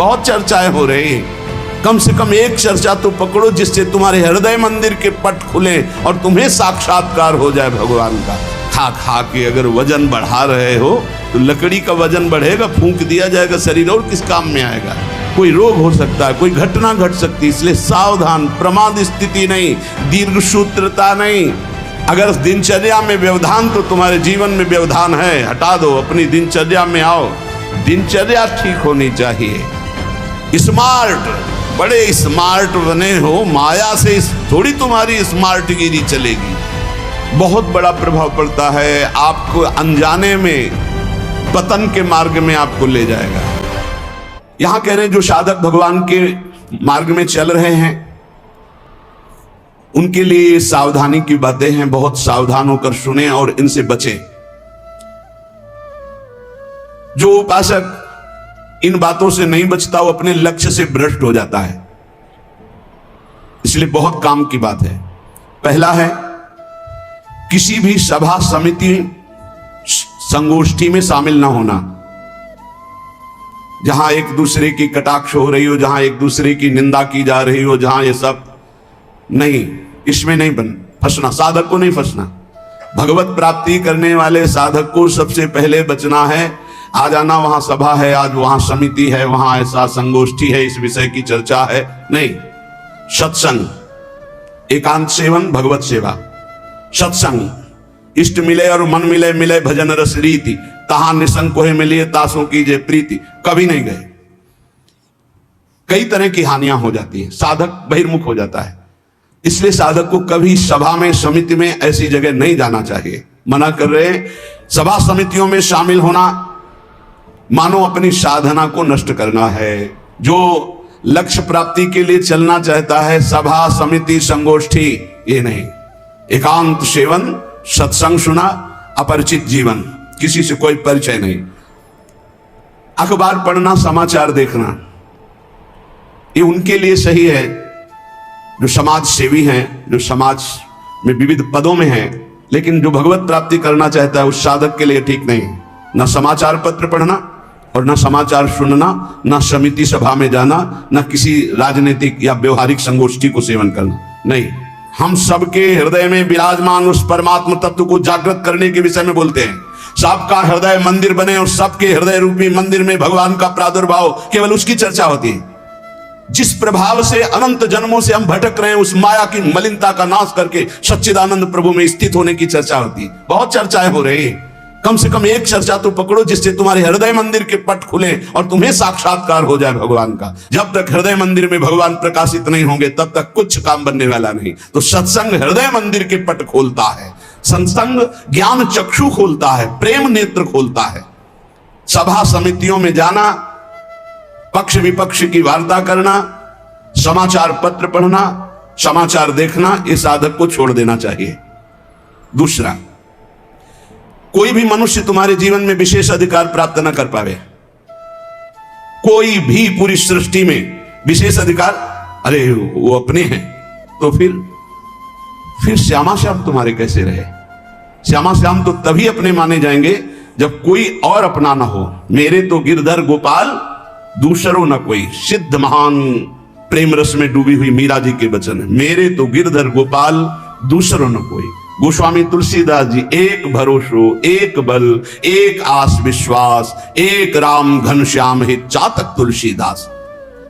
बहुत चर्चाएं हो रही हैं। कम से कम एक चर्चा तो पकड़ो जिससे तुम्हारे हृदय मंदिर के पट खुले और तुम्हें साक्षात्कार हो जाए भगवान का। खा खा के अगर वजन बढ़ा रहे हो तो लकड़ी का वजन बढ़ेगा, फूंक दिया जाएगा शरीर, और किस काम में आएगा। कोई रोग हो सकता है, कोई घटना घट सकती है, इसलिए सावधान। प्रमाद स्थिति नहीं, दीर्घ सूत्रता नहीं। अगर दिनचर्या में व्यवधान तो तुम्हारे जीवन में व्यवधान है, हटा दो, अपनी दिनचर्या में आओ। दिनचर्या ठीक होनी चाहिए। स्मार्ट, बड़े स्मार्ट बने हो, माया से थोड़ी तुम्हारी स्मार्टगिरी चलेगी। बहुत बड़ा प्रभाव पड़ता है, आपको अनजाने में पतन के मार्ग में आपको ले जाएगा। यहां कह रहे हैं जो साधक भगवान के मार्ग में चल रहे हैं उनके लिए सावधानी की बातें हैं, बहुत सावधान होकर सुने और इनसे बचें। जो उपासक इन बातों से नहीं बचता वो अपने लक्ष्य से भ्रष्ट हो जाता है, इसलिए बहुत काम की बात है। पहला है, किसी भी सभा समिति संगोष्ठी में शामिल ना होना जहां एक दूसरे की कटाक्ष हो रही हो, जहां एक दूसरे की निंदा की जा रही हो, जहां ये सब नहीं, इसमें नहीं फंसना। साधक को नहीं फंसना। भगवत प्राप्ति करने वाले साधक को सबसे पहले बचना है। आ जाना, वहां सभा है, आज वहां समिति है, वहां ऐसा संगोष्ठी है, इस विषय की चर्चा है, नहीं। सत्संग, एकांत सेवन, भगवत सेवा, सत्संग, इष्ट मिले और मन मिले, मिले भजन रस रीति, तहां निसंग कोहे मिलिए तासों की जय प्रीति। कभी नहीं गए। कई तरह की हानियां हो जाती हैं, साधक बहिर्मुख हो जाता है। इसलिए साधक को कभी सभा में, समिति में, ऐसी जगह नहीं जाना चाहिए। मना कर रहे हैं। सभा समितियों में शामिल होना मानो अपनी साधना को नष्ट करना है। जो लक्ष्य प्राप्ति के लिए चलना चाहता है, सभा समिति संगोष्ठी, ये नहीं। एकांत सेवन, सत्संग सुना, अपरिचित जीवन, किसी से कोई परिचय नहीं। अखबार पढ़ना, समाचार देखना, ये उनके लिए सही है जो समाज सेवी हैं, जो समाज में विविध पदों में हैं। लेकिन जो भगवत प्राप्ति करना चाहता है उस साधक के लिए ठीक नहीं। न समाचार पत्र पढ़ना और न समाचार सुनना, न समिति सभा में जाना, न किसी राजनीतिक या व्यवहारिक संगोष्ठी को सेवन करना, नहीं। हम सबके हृदय में विराजमान उस परमात्मा तत्व को जागृत करने के विषय में बोलते हैं। सबका हृदय मंदिर बने और सबके हृदय रूपी मंदिर में भगवान का प्रादुर्भाव, केवल उसकी चर्चा होती है। जिस प्रभाव से अनंत जन्मों से हम भटक रहे हैं, उस माया की मलिनता का नाश करके सच्चिदानंद प्रभु में स्थित होने की चर्चा होती है। बहुत चर्चाएं हो रही है। कम से कम एक चर्चा तो पकड़ो जिससे तुम्हारे हृदय मंदिर के पट खुले और तुम्हें साक्षात्कार हो जाए भगवान का। जब तक हृदय मंदिर में भगवान प्रकाशित नहीं होंगे तब तक कुछ काम बनने वाला नहीं। तो सत्संग हृदय मंदिर के पट खोलता है, सत्संग ज्ञान चक्षु खोलता है, प्रेम नेत्र खोलता है। सभा समितियों में जाना, पक्ष विपक्ष की वार्ता करना, समाचार पत्र पढ़ना, समाचार देखना, इस साधक को छोड़ देना चाहिए। दूसरा, कोई भी मनुष्य तुम्हारे जीवन में विशेष अधिकार प्राप्त न कर पावे। कोई भी पूरी सृष्टि में विशेष अधिकार, अरे वो अपने हैं, तो फिर श्यामा श्याम तुम्हारे कैसे रहे? श्यामा श्याम तो तभी अपने माने जाएंगे जब कोई और अपना ना हो। मेरे तो गिरधर गोपाल दूसरों न कोई, सिद्ध महान प्रेम रस में डूबी हुई मीरा जी के वचन है। मेरे तो गिरधर गोपाल दूसरों न कोई। गोस्वामी तुलसीदास जी, एक भरोसो, एक बल, एक आस विश्वास, एक राम घनश्याम हित चातक तुलसीदास।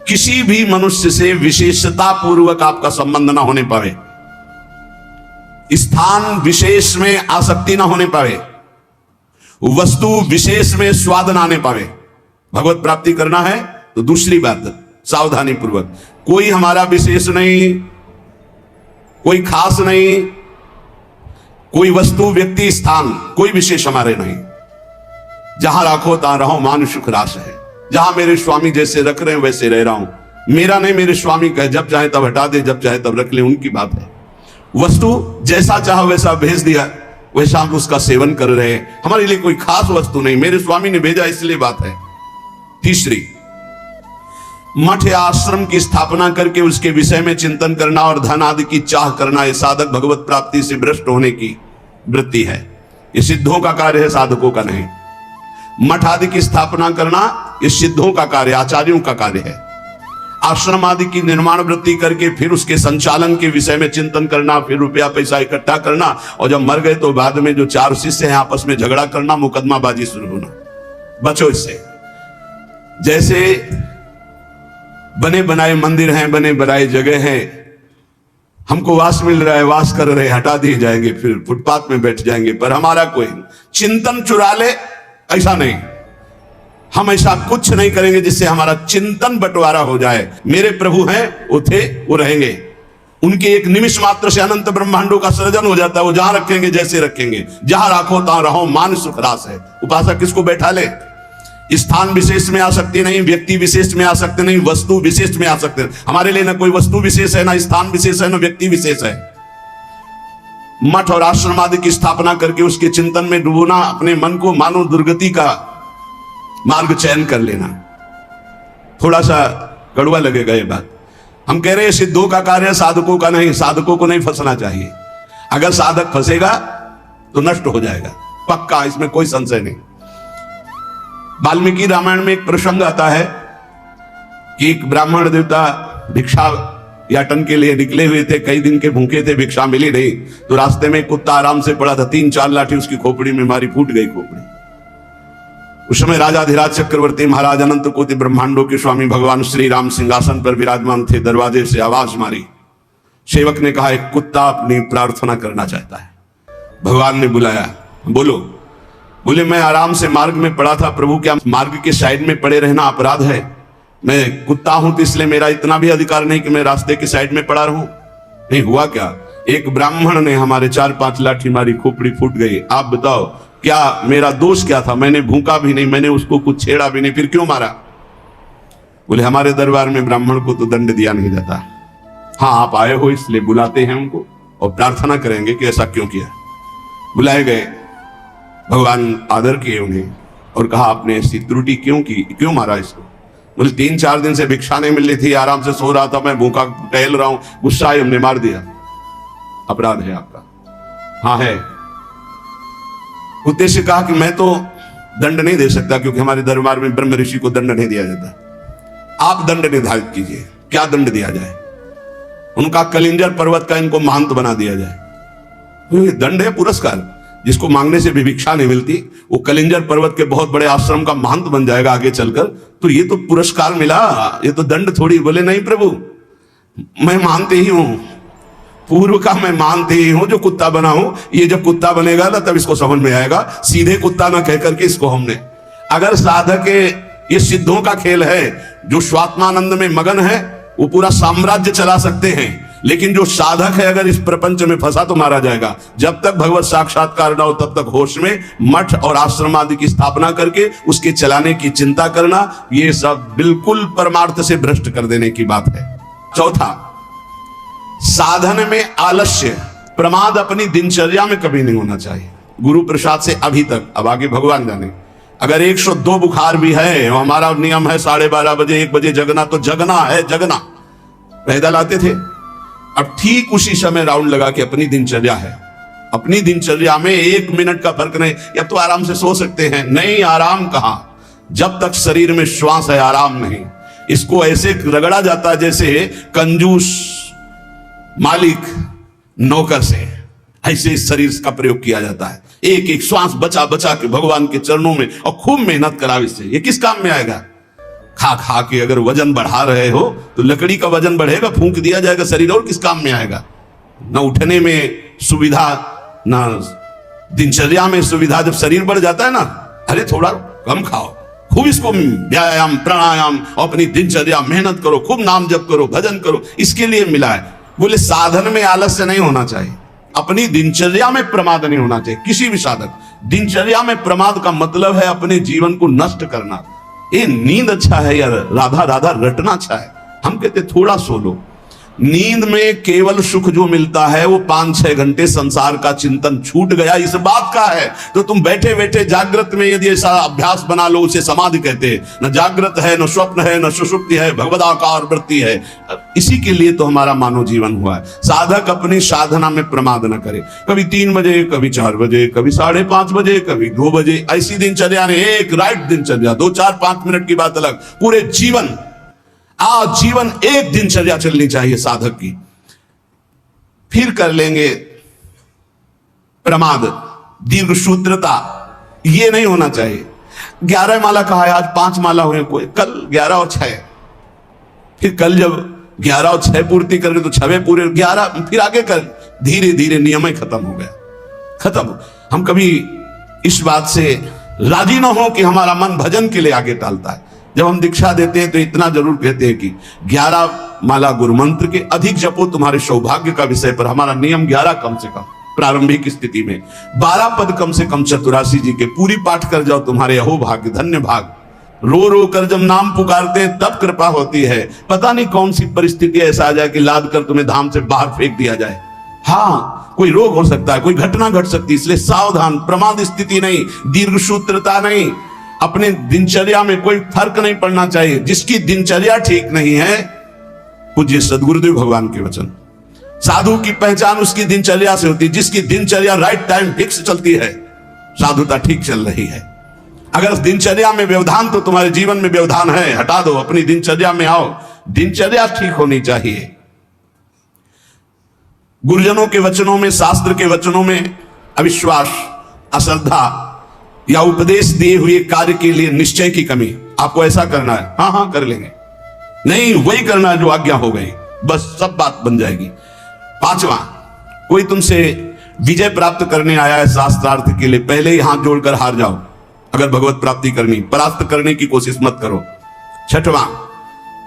किसी भी मनुष्य से विशेषता पूर्वक आपका संबंध ना होने पावे, स्थान विशेष में आसक्ति ना होने पावे, वस्तु विशेष में स्वाद ना आने पावे। भगवत प्राप्ति करना है तो दूसरी बात, सावधानी पूर्वक। कोई हमारा विशेष नहीं, कोई खास नहीं, कोई वस्तु व्यक्ति स्थान कोई विशेष हमारे नहीं। जहां राखो तहां रहो, मान सुख रास है। जहां मेरे स्वामी जैसे रख रहे हैं वैसे रह रहा हूं। मेरा नहीं, मेरे स्वामी का, जब चाहे तब हटा दे, जब चाहे तब रख ले, उनकी बात है। वस्तु जैसा चाहो वैसा भेज दिया, वैसा हम उसका सेवन कर रहे हैं। हमारे लिए कोई खास वस्तु नहीं, मेरे स्वामी ने भेजा इसलिए बात है। तीसरी, मठ या आश्रम की स्थापना करके उसके विषय में चिंतन करना और धन आदि की चाह करना, यह साधक भगवत प्राप्ति से भ्रष्ट होने की वृत्ति है। यह सिद्धों का कार्य है, साधकों का नहीं। मठ आदि की स्थापना करना ये सिद्धों का कार्य, आचार्यों का कार्य है। आश्रम आदि की निर्माण वृत्ति करके फिर उसके संचालन के विषय में चिंतन करना, फिर रुपया पैसा इकट्ठा करना, और जब मर गए तो बाद में जो 4 शिष्य हैं आपस में झगड़ा करना, मुकदमाबाजी शुरू होना। बचो इससे। जैसे बने बनाए मंदिर हैं, बने बनाए जगह हैं, हमको वास मिल रहा है, वास कर रहे, हटा दिए जाएंगे, फिर फुटपाथ में बैठ जाएंगे, पर हमारा कोई चिंतन चुरा ले, ऐसा नहीं। हम ऐसा कुछ नहीं करेंगे जिससे हमारा चिंतन बंटवारा हो जाए। मेरे प्रभु हैं, वो थे, वो रहेंगे। उनके एक निमिष मात्र से अनंत ब्रह्मांडों का सृजन हो जाता है। वो जहां रखेंगे जैसे रखेंगे, जहां राखो तहां रहो, मान सुख रास है। उपासक किसको बैठा ले? स्थान विशेष में आ सकते नहीं, व्यक्ति विशेष में आ सकते नहीं, वस्तु विशेष में आ सकते नहीं। हमारे लिए ना कोई वस्तु विशेष है, ना स्थान विशेष है, ना व्यक्ति विशेष है। मठ और आश्रम आदि की स्थापना करके उसके चिंतन में डूबना, अपने मन को मानो दुर्गति का मार्ग चयन कर लेना। थोड़ा सा कड़वा लगेगा ये बात। हम कह रहे हैं सिद्धों का कार्य, साधकों का नहीं। साधकों को नहीं फंसना चाहिए। अगर साधक फंसेगा तो नष्ट हो जाएगा, पक्का, इसमें कोई संशय नहीं। वाल्मीकि रामायण में एक प्रसंग आता है कि एक ब्राह्मण देवता भिक्षा याटन के लिए निकले हुए थे, कई दिन के भूखे थे, भिक्षा मिली नहीं, तो रास्ते में कुत्ता आराम से पड़ा था, 3-4 लाठी उसकी खोपड़ी में मारी, फूट गई खोपड़ी। उस समय राजाधिराज चक्रवर्ती महाराज अनंत कोटि ब्रह्मांडों के स्वामी भगवान श्री राम सिंहासन पर विराजमान थे। दरवाजे से आवाज मारी, सेवक ने कहा एक कुत्ता अपनी प्रार्थना करना चाहता है। भगवान ने बुलाया, बोलो। बोले मैं आराम से मार्ग में पड़ा था प्रभु, क्या मार्ग के साइड में पड़े रहना अपराध है? मैं कुत्ता हूं तो इसलिए मेरा इतना भी अधिकार नहीं कि मैं रास्ते के साइड में पड़ा रहूं। नहीं हुआ क्या? एक ब्राह्मण ने हमारे 4-5 लाठी मारी, खोपड़ी फूट गई। आप बताओ क्या मेरा दोष क्या था? मैंने भूखा भी नहीं, मैंने उसको कुछ छेड़ा भी नहीं, फिर क्यों मारा? बोले हमारे दरबार में ब्राह्मण को तो दंड दिया नहीं जाता। हाँ आप आए हो इसलिए बुलाते हैं उनको और प्रार्थना करेंगे कि ऐसा क्यों किया। बुलाए गए, भगवान आदर किए उन्हें और कहा आपने ऐसी त्रुटि क्यों की, क्यों मारा इसको? बोले 3-4 दिन से भिक्षा नहीं मिल रही थी, आराम से सो रहा था, मैं भूखा टहल रहा हूं, गुस्सा आए हमने मार दिया। अपराध है आपका? हाँ है। कुत्ते से कहा कि मैं तो दंड नहीं दे सकता क्योंकि हमारे दरबार में ब्रह्म ऋषि को दंड नहीं दिया जाता, आप दंड निर्धारित कीजिए, क्या दंड दिया जाए? उनका कलिंजर पर्वत का इनको महंत बना दिया जाए। तो ये दंड है, पुरस्कार। जिसको मांगने से भी भिक्षा नहीं मिलती, वो कलिंजर पर्वत के बहुत बड़े आश्रम का महंत बन जाएगा आगे चलकर, तो ये तो पुरस्कार मिला, ये तो दंड थोड़ी। बोले नहीं प्रभु, मैं मानते ही हूं, पूर्व का मैं मानते ही हूं, जो कुत्ता बना हूं, ये जब कुत्ता बनेगा ना तब इसको समझ में आएगा। सीधे कुत्ता ना कह करके इसको हमने, अगर साधक ये सिद्धों का खेल है, जो स्वात्मानंद में मगन है वो पूरा साम्राज्य चला सकते हैं, लेकिन जो साधक है अगर इस प्रपंच में फंसा तो मारा जाएगा। जब तक भगवत साक्षात्कार न हो तब तक होश में मठ और आश्रम आदि की स्थापना करके उसके चलाने की चिंता करना, ये सब बिल्कुल परमार्थ से भ्रष्ट कर देने की बात है। चौथा, साधन में आलस्य, प्रमाद अपनी दिनचर्या में कभी नहीं होना चाहिए। गुरु प्रसाद से अभी तक, अब आगे भगवान जाने, अगर 102 बुखार भी है और हमारा नियम है 12:30 बजे 1 बजे जगना, तो जगना है, जगना। पैदल आते थे, अब ठीक उसी समय राउंड लगा के अपनी दिनचर्या है, अपनी दिनचर्या में 1 मिनट का फर्क नहीं। या तो आराम से सो सकते हैं, नहीं आराम कहां, जब तक शरीर में श्वास है आराम नहीं। इसको ऐसे रगड़ा जाता है जैसे कंजूस मालिक नौकर से, ऐसे इस शरीर का प्रयोग किया जाता है। एक एक श्वास बचा बचा के भगवान के चरणों में, और खूब मेहनत करा इससे। ये किस काम में आएगा? खा खा के अगर वजन बढ़ा रहे हो तो लकड़ी का वजन बढ़ेगा, फूंक दिया जाएगा शरीर, और किस काम में आएगा? न उठने में सुविधा, ना दिनचर्या में सुविधा। जब शरीर बढ़ जाता है ना, अरे थोड़ा कम खाओ, खूब इसको व्यायाम प्राणायाम और अपनी दिनचर्या मेहनत करो, खूब नाम जप करो, भजन करो, इसके लिए मिला है। बोले साधन में आलस्य नहीं होना चाहिए, अपनी दिनचर्या में प्रमाद नहीं होना चाहिए। किसी भी साधक, दिनचर्या में प्रमाद का मतलब है अपने जीवन को नष्ट करना। ये नींद अच्छा है यार, राधा राधा रटना अच्छा है, हम कहते थोड़ा सो लो। नींद में केवल सुख जो मिलता है वो 5-6 घंटे संसार का चिंतन छूट गया इस बात का है। तो तुम बैठे बैठे जागृत में यदि ऐसा अभ्यास बना लो, उसे समाधि कहते हैं। न जागृत है, न स्वप्न है, न सुषुप्ति है, भगवदाकार वृत्ति है। इसी के लिए तो हमारा मानव जीवन हुआ है। साधक अपनी साधना में प्रमाद न करे। कभी 3 बजे, कभी 4 बजे, कभी 5:30 बजे, कभी 2 बजे, ऐसी दिनचर्या ने एक राइट दिनचर्या, 2-4-5 मिनट की बात अलग, पूरे जीवन आजीवन एक दिनचर्या चलनी चाहिए साधक की। फिर कर लेंगे प्रमाद, दीर्घ सूत्रता, ये नहीं होना चाहिए। 11 माला कहा है, आज 5 माला हुए, कोई कल 11 और 6, फिर कल जब 11 और 6 पूर्ति कर रहे तो 6 पूरे, 11 फिर आगे कर। धीरे धीरे नियम ही खत्म हो गया, खत्म। हम कभी इस बात से राजी ना हो कि हमारा मन भजन के लिए आगे टालता है। जब हम दीक्षा देते हैं तो इतना जरूर कहते हैं कि 11 माला गुरु मंत्र के अधिक जपो तुम्हारे सौभाग्य का विषय पर। हमारा नियम 11 कम से कम प्रारंभिक स्थिति में, 12 पद कम से कम चतुरासी जी के पूरी पाठ कर जाओ, तुम्हारे अहो भाग्य, धन्य भाग। रो रो कर जब नाम पुकारते हैं तब कृपा होती है। पता नहीं कौन सी परिस्थिति ऐसा आ जाए कि लाद कर तुम्हें धाम से बाहर फेंक दिया जाए। हाँ, कोई रोग हो सकता है, कोई घटना घट सकती है, इसलिए सावधान। प्रमाद स्थिति नहीं, दीर्घ सूत्रता नहीं, अपने दिनचर्या में कोई फर्क नहीं पड़ना चाहिए। जिसकी दिनचर्या ठीक नहीं है, पूज्य सदगुरुदेव भगवान के वचन, साधु की पहचान उसकी दिनचर्या से होती है। जिसकी दिनचर्या राइट टाइम फिक्स चलती है, साधुता ठीक चल रही है। अगर दिनचर्या में व्यवधान, तो तुम्हारे जीवन में व्यवधान है, हटा दो, अपनी दिनचर्या में आओ। दिनचर्या ठीक होनी चाहिए। गुरुजनों के वचनों में, शास्त्र के वचनों में अविश्वास, अश्रद्धा या उपदेश दिए हुए कार्य के लिए निश्चय की कमी। आपको ऐसा करना है, हाँ हाँ कर लेंगे, नहीं वही करना है जो आज्ञा हो गई, बस सब बात बन जाएगी। 5वां, कोई तुमसे विजय प्राप्त करने आया है शास्त्रार्थ के लिए, पहले ही हाथ जोड़कर हार जाओ। अगर भगवत प्राप्ति करनी, परास्त करने की कोशिश मत करो। 6वां,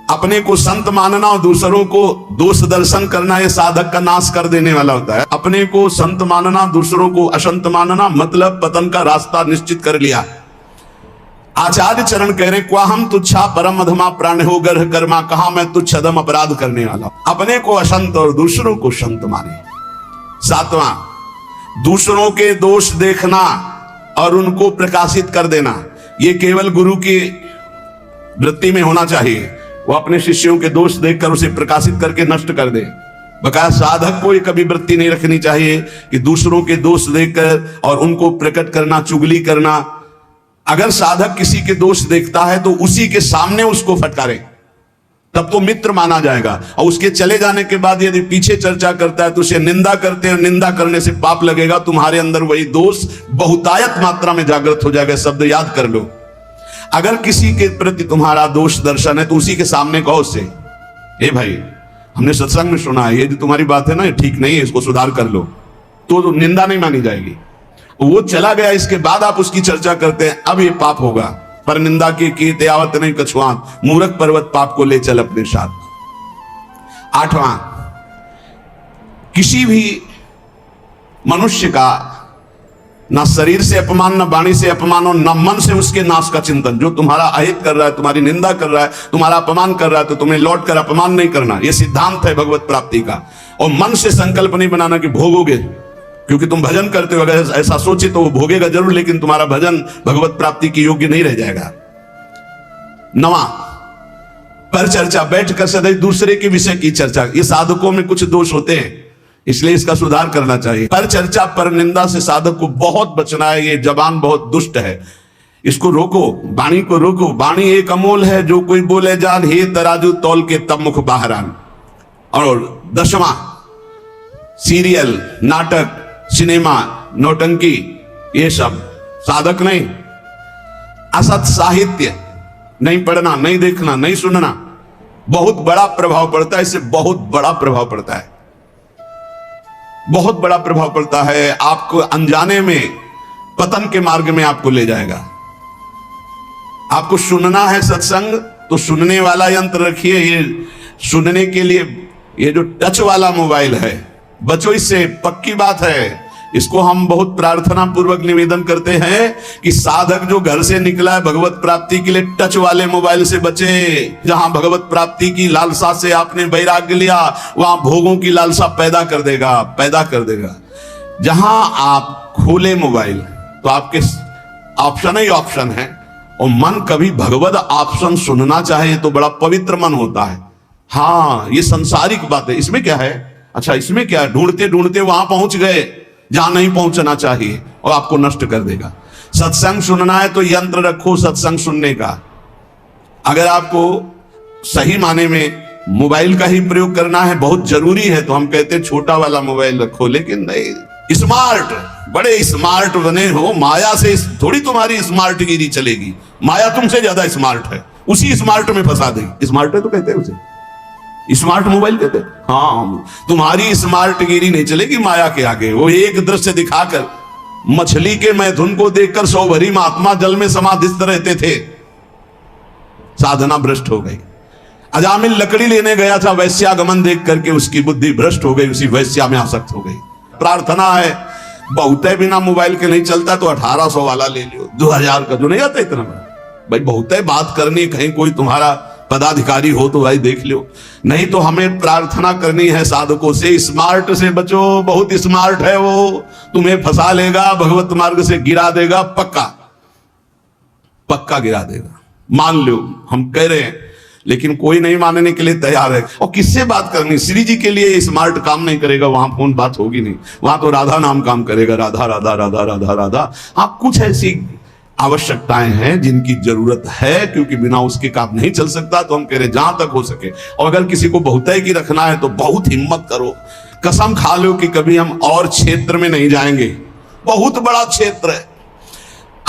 अपने को संत मानना और दूसरों को दोष दर्शन करना, यह साधक का नाश कर देने वाला होता है। अपने को संत मानना, दूसरों को असंत मानना, मतलब पतन का रास्ता निश्चित कर लिया। आचार्य चरण कह रहे, क्वा हम तुच्छा परम अधमा प्राण हो गर्ह कर्मा, कहा मैं तुच्छ अधम अपराध करने वाला। अपने को असंत और दूसरों को संत माने। 7वां, दूसरों के दोष देखना और उनको प्रकाशित कर देना, यह केवल गुरु की वृत्ति में होना चाहिए। वो अपने शिष्यों के दोष देखकर उसे प्रकाशित करके नष्ट कर दे। बकाया साधक को ये कभी वृत्ति नहीं रखनी चाहिए कि दूसरों के दोष देखकर और उनको प्रकट करना, चुगली करना। अगर साधक किसी के दोष देखता है तो उसी के सामने उसको फटकारे, तब तो मित्र माना जाएगा। और उसके चले जाने के बाद यदि पीछे चर्चा करता है तो उसे निंदा करते हैं, निंदा करने से पाप लगेगा। तुम्हारे अंदर वही दोष बहुतायत मात्रा में जागृत हो जाएगा। शब्द याद कर लो। अगर किसी के प्रति तुम्हारा दोष दर्शन है तो उसी के सामने कहो उससे, ए भाई, हमने सत्संग में सुना है, ये जो तुम्हारी बात है ना, ये ठीक नहीं है, इसको सुधार कर लो। तो निंदा नहीं मानी जाएगी। वो चला गया, इसके बाद आप उसकी चर्चा करते हैं, अब ये पाप होगा। पर निंदा की आवत नहीं कछुआत, मूर्ख पर्वत पाप को ले चल अपने साथ। 8वां, किसी भी मनुष्य का ना शरीर से अपमान, ना वाणी से अपमान और ना मन से उसके नाश का चिंतन। जो तुम्हारा अहित कर रहा है, तुम्हारी निंदा कर रहा है, तुम्हारा अपमान कर रहा है, तो तुम्हें लौट कर अपमान नहीं करना। यह सिद्धांत है भगवत प्राप्ति का। और मन से संकल्प नहीं बनाना कि भोगोगे, क्योंकि तुम भजन करते हो। अगर ऐसा सोचे तो वो भोगेगा जरूर, लेकिन तुम्हारा भजन भगवत प्राप्ति के योग्य नहीं रह जाएगा। 9वां, पर चर्चा, बैठकर सदैव दूसरे के विषय की चर्चा। ये साधकों में कुछ दोष होते हैं, इसलिए इसका सुधार करना चाहिए। पर चर्चा, पर निंदा से साधक को बहुत बचना है। ये जबान बहुत दुष्ट है, इसको रोको, वाणी को रोको। वाणी एक अमोल है, जो कोई बोले जान, हे तराजू तौल के तब मुख बाहर आन। और 10वां, सीरियल, नाटक, सिनेमा, नौटंकी, ये सब साधक नहीं। असत साहित्य नहीं पढ़ना, नहीं देखना, नहीं सुनना, बहुत बड़ा प्रभाव पड़ता है। इससे बहुत बड़ा प्रभाव पड़ता है, बहुत बड़ा प्रभाव पड़ता है। आपको अनजाने में पतन के मार्ग में आपको ले जाएगा। आपको सुनना है सत्संग, तो सुनने वाला यंत्र रखिए। ये सुनने के लिए ये जो टच वाला मोबाइल है, बचो इससे। पक्की बात है, इसको हम बहुत प्रार्थना पूर्वक निवेदन करते हैं कि साधक जो घर से निकला है भगवत प्राप्ति के लिए, टच वाले मोबाइल से बचे। जहां भगवत प्राप्ति की लालसा से आपने वैराग्य लिया, वहां भोगों की लालसा पैदा कर देगा। जहां आप खोले मोबाइल तो आपके ऑप्शन ही ऑप्शन है, और मन कभी भगवत ऑप्शन सुनना चाहे तो बड़ा पवित्र मन होता है। हाँ, ये संसारिक बात है, इसमें क्या है? अच्छा, इसमें क्या है? ढूंढते ढूंढते वहां पहुंच गए जहां नहीं पहुंचना चाहिए, और आपको नष्ट कर देगा। सत्संग सुनना है तो यंत्र रखो सत्संग सुनने का। अगर आपको सही माने में मोबाइल का ही प्रयोग करना है, बहुत जरूरी है, तो हम कहते हैं छोटा वाला मोबाइल रखो। लेकिन नहीं, स्मार्ट, बड़े स्मार्ट बने हो, माया से थोड़ी तुम्हारी स्मार्ट गिरी चलेगी। माया तुमसे ज्यादा स्मार्ट है, उसी स्मार्ट में फंसा देगी। स्मार्ट है तो कहते हैं उसे स्मार्ट मोबाइल कहते हैं। हाँ, तुम्हारी स्मार्ट गिरी नहीं चलेगी माया के आगे। वो एक दृश्य दिखाकर, मछली के मैथुन को देखकर 100 भरी महात्मा जल में समाधिस्थ रहते थे, साधना भ्रष्ट हो गई। अजामिल लकड़ी लेने गया था, वैश्यागमन देख करके उसकी बुद्धि भ्रष्ट हो गई, उसी वैश्या में आसक्त हो गई। प्रार्थना है, बहुत है बिना मोबाइल के नहीं चलता तो 1800 वाला ले लियो, 2000 का जो नहीं आता इतना भाई। बहुत है बात करनी, कहीं कोई तुम्हारा पदाधिकारी हो तो भाई देख लो। नहीं तो हमें प्रार्थना करनी है साधकों से, स्मार्ट से बचो, बहुत स्मार्ट है वो, तुम्हें फंसा लेगा, भगवत मार्ग से गिरा देगा, पक्का गिरा देगा। मान लो हम कह रहे हैं, लेकिन कोई नहीं मानने के लिए तैयार है। और किससे बात करनी? श्री जी के लिए स्मार्ट काम नहीं करेगा, वहां फोन बात होगी नहीं, वहां तो राधा नाम काम करेगा, राधा राधा राधा राधा राधा। हाँ, कुछ ऐसी आवश्यकताएं हैं जिनकी जरूरत है, क्योंकि बिना उसके काम नहीं चल सकता। तो हम कह रहे जहां तक हो सके, और अगर किसी को बहुताई की रखना है तो बहुत हिम्मत करो, कसम खा लो कि कभी हम और क्षेत्र में नहीं जाएंगे। बहुत बड़ा क्षेत्र है।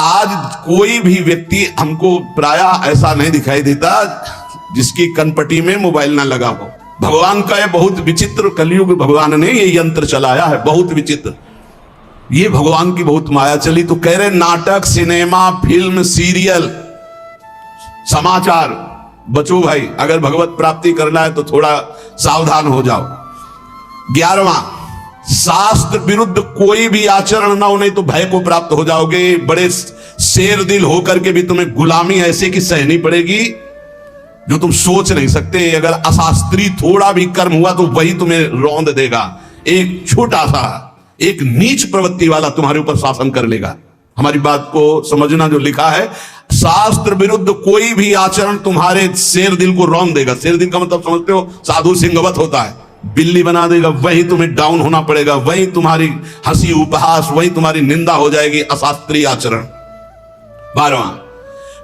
आज कोई भी व्यक्ति हमको प्रायः ऐसा नहीं दिखाई देता जिसकी कनपटी में मोबाइल ना लगा हो। भगवान का यह बहुत विचित्र कलयुग, भगवान ने ये यंत्र चलाया है, बहुत विचित्र। ये भगवान की बहुत माया चली। तो कह रहे नाटक, सिनेमा, फिल्म, सीरियल, समाचार, बचो भाई। अगर भगवत प्राप्ति करना है तो थोड़ा सावधान हो जाओ। 11वां, शास्त्र विरुद्ध कोई भी आचरण ना हो, नहीं तो भय को प्राप्त हो जाओगे। बड़े शेर दिल होकर के भी तुम्हें गुलामी ऐसे की सहनी पड़ेगी जो तुम सोच नहीं सकते। अगर अशास्त्रीय थोड़ा भी कर्म हुआ तो वही तुम्हें रौंद देगा। एक छोटा सा, एक नीच प्रवृत्ति वाला तुम्हारे ऊपर शासन कर लेगा। हमारी बात को समझना, जो लिखा है, शास्त्र विरुद्ध कोई भी आचरण तुम्हारे शेर दिल को रौंद देगा। शेर दिल का मतलब समझते हो? साधु सिंहवत होता है, बिल्ली बना देगा। वही तुम्हें डाउन होना पड़ेगा, वही तुम्हारी हंसी उपहास, वही तुम्हारी निंदा हो जाएगी, अशास्त्रीय आचरण। 12वां,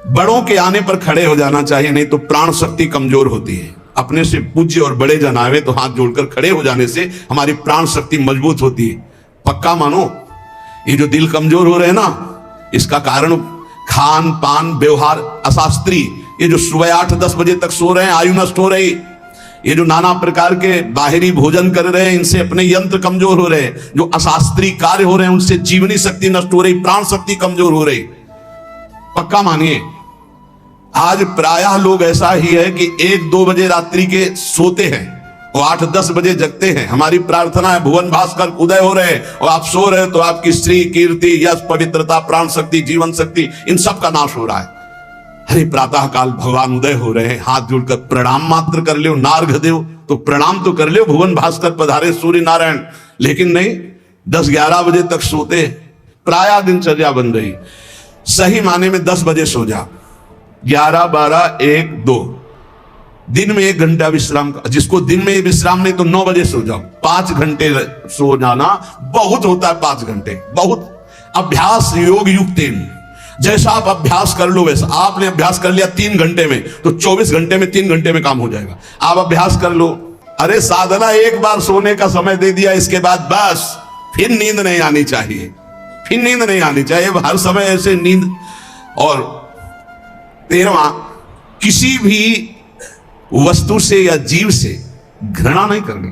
बड़ों के आने पर खड़े हो जाना चाहिए, नहीं तो प्राण शक्ति कमजोर होती है। अपने से पूज्य और बड़े जन आवे तो हाथ जोड़कर खड़े हो जाने से हमारी प्राण शक्ति मजबूत होती है। पक्का मानो, ये जो दिल कमजोर हो रहे हैं ना, इसका कारण खान पान व्यवहार अशास्त्रीय, ये जो सुबह 8-10 बजे तक सो रहे हैं, आयु नष्ट हो रही, ये जो नाना प्रकार के बाहरी भोजन कर रहे हैं, इनसे अपने यंत्र कमजोर हो रहे हैं, जो अशास्त्रीय कार्य हो रहे हैं उनसे जीवनी शक्ति नष्ट हो रही, प्राण शक्ति कमजोर हो रही। पक्का मानिए, आज प्रायः लोग ऐसा ही है कि 1-2 बजे रात्रि के सोते हैं और 8-10 बजे जगते हैं। हमारी प्रार्थना है भुवन भास्कर उदय हो रहे हैं और आप सो रहे हो, तो आपकी श्री कीर्ति, यश, पवित्रता, प्राण शक्ति, जीवन शक्ति, इन सब का नाश हो रहा है। अरे प्रातः काल भगवान उदय हो रहे हैं, हाथ जोड़कर प्रणाम मात्र कर लो, नार्घ दो तो प्रणाम तो कर लो, भुवन भास्कर पधारे सूर्य नारायण। लेकिन नहीं, 10-11 बजे तक सोते, प्रायः दिनचर्या बन रही। सही माने में 10 बजे सो जाओ, 11, 12, 1, 2, दिन में 1 घंटा विश्राम। जिसको दिन में विश्राम नहीं तो 9 बजे सो जाओ। 5 घंटे सो जाना बहुत होता है, 5 घंटे बहुत। अभ्यास योग युक्तेन, जैसा आप अभ्यास कर लो वैसा। आपने अभ्यास कर लिया 3 घंटे में तो 24 घंटे में 3 घंटे में काम हो जाएगा। आप अभ्यास कर लो। अरे साधना एक बार सोने का समय दे दिया, इसके बाद बस फिर नींद नहीं आनी चाहिए, फिर नींद नहीं आनी चाहिए हर समय ऐसे नींद। और 13वां, किसी भी वस्तु से या जीव से घृणा नहीं करनी।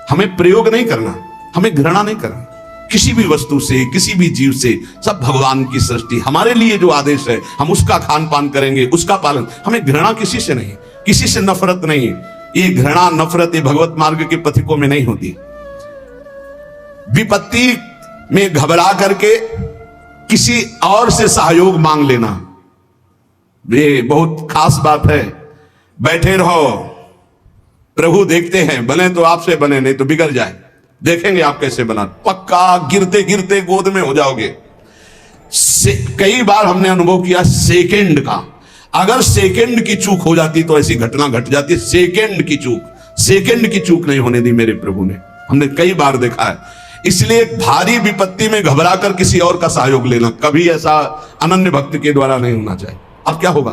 हमें प्रयोग नहीं करना, हमें घृणा नहीं करना किसी भी वस्तु से, किसी भी जीव से। सब भगवान की सृष्टि, हमारे लिए जो आदेश है हम उसका खान पान करेंगे, उसका पालन। हमें घृणा किसी से नहीं, किसी से नफरत नहीं। ये घृणा नफरत ये भगवत मार्ग के पथिकों में नहीं होती। विपत्ति में घबरा करके किसी और से सहयोग मांग लेना, ये बहुत खास बात है। बैठे रहो, प्रभु देखते हैं, बने तो आपसे बने, नहीं तो बिगड़ जाए, देखेंगे आप कैसे बना, पक्का गिरते गिरते गोद में हो जाओगे। कई बार हमने अनुभव किया सेकंड का, अगर सेकंड की चूक हो जाती तो ऐसी घटना घट जाती। सेकंड की चूक नहीं होने दी मेरे प्रभु ने, हमने कई बार देखा है। इसलिए भारी विपत्ति में घबरा कर किसी और का सहयोग लेना कभी ऐसा अनन्य भक्त के द्वारा नहीं होना चाहिए। अब क्या होगा?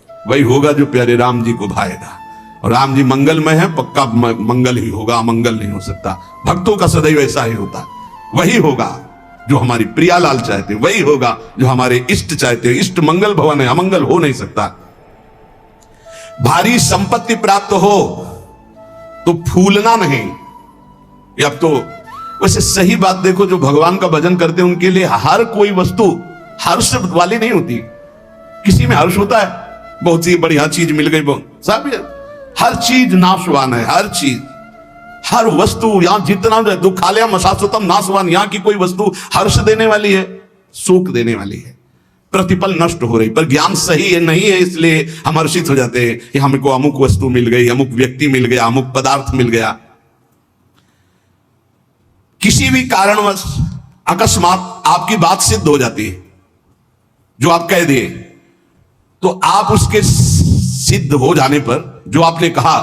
वही होगा जो प्यारे राम जी को भाएगा, और राम जी मंगलमय है, पक्का मंगल ही होगा, अमंगल नहीं हो सकता। भक्तों का सदैव ऐसा ही होता है। वही होगा जो हमारी प्रियालाल चाहते, वही होगा जो हमारे इष्ट चाहते। इष्ट मंगल भवन है, अमंगल हो नहीं सकता। भारी संपत्ति प्राप्त हो तो फूलना नहीं। अब तो वैसे सही बात देखो, जो भगवान का भजन करते हैं उनके लिए हर कोई वस्तु हर्ष वाली नहीं होती। किसी में हर्ष होता है, बहुत सी बढ़िया चीज मिल गई, सब हर चीज नाशवान है। हर चीज, हर वस्तु, यहां जितना दुखालयम अशाश्वतम नाशवान, यहां की कोई वस्तु हर्ष देने वाली है, सुख देने वाली है, प्रतिपल नष्ट हो रही। पर ज्ञान सही है नहीं है, इसलिए हम हर्षित हो जाते हैं कि हमको अमुक वस्तु मिल गई, अमुक व्यक्ति मिल गया, अमुक पदार्थ मिल गया। किसी भी कारणवश अकस्मात आपकी बात सिद्ध हो जाती है, जो आप कह दिए, तो आप उसके सिद्ध हो जाने पर जो आपने कहा,